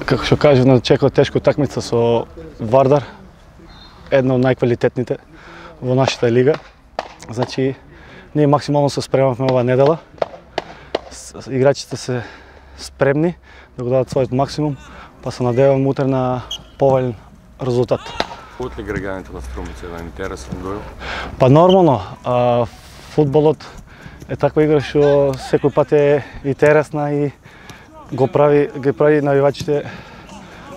Како што кажав, на чекала тешка утакмица со Вардар, една од најквалитетните во нашата лига. Значи, ние максимално се спремавме оваа недела. Играчите се спремни да го дадат својот максимум, па се надевам утре на повален резултат. От ли граѓаните на Струмица еден интересен дуел? Па нормално, фудбалот е таква игра што секој пат е интересна и ги прави навивачите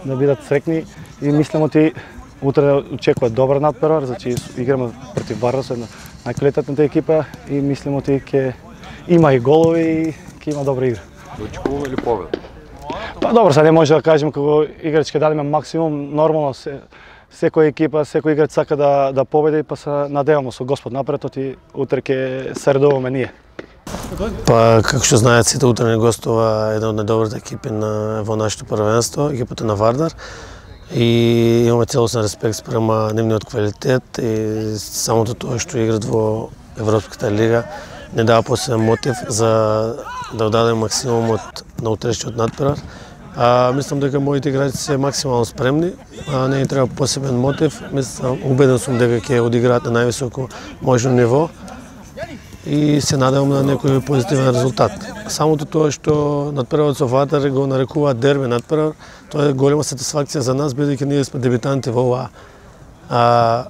да бидат срекни и мислам оти утре очекува добар надпревар, значи играме против Вардар, со една најквалитетната екипа и мислам оти ќе има и голови и ќе има добра игра. Очекуваме или победа? Па добро, сега не може да кажеме како играч ќе дадеме максимум, нормално секоја екипа, секој играч сака да победи, па се надеваме со Господ напред, и утре ќе се редуваме ние. Па, како што знаат сите, утре ни гостува една од најдобрите екипи во нашето првенство, екипата на Вардар. И имаме целосен респект спрема нивниот квалитет и самото тоа што играат во Европската лига не дава посебен мотив за да дадем максимумот на утрешниот надпревар. Мислам дека моите играчи се максимално спремни, не ни треба посебен мотив. Убеден сум дека ќе одиграат на највисоко можно ниво и се надевам на некој позитивен резултат. Самото тоа што надпреварот со Вардар го нарекуваат дерби надпревар, тоа е голема сатисфакција за нас, бидејќи ние сме дебитанти во оваа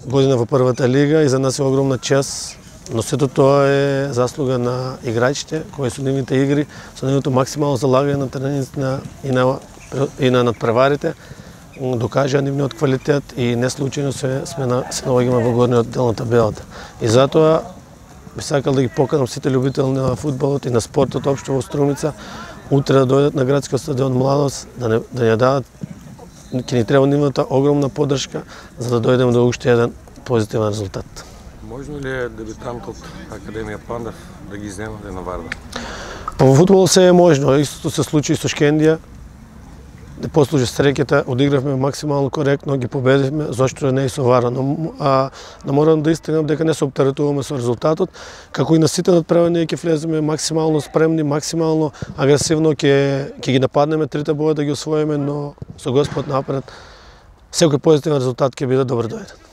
година во првата лига и за нас е огромна чест. Но сето тоа е заслуга на играчите кои со нивните игри, со нивното максимално залагање на тренинг и на надпреварите докажаа нивниот квалитет и не случајно се наоѓаме во горниот дел на табелата. И затоа би сакал да ги поканам сите љубители на фудбалот и на спортот општо во Струмица утре да дојдат на градскиот стадион Младост, да ја дадат, ќе ни треба нивната огромна поддршка за да дојдеме до уште еден позитивен резултат. Можно ли е дебитант од Академија Пандев да ги изненади на Вардар? Во фудбал се е можно, истото се случи и со Шкендија. Да послужи среќата, одигравме максимално коректно, ги победивме, зашто не и со Вардар. Но морам да истинам дека не се оптеретуваме со резултатот, како и на сите надпревари ние ќе влеземе максимално спремни, максимално агресивно, ќе ги нападнеме трите боја да ги освоиме, но со Господ напред секој позитивен резултат ќе биде добро дојден.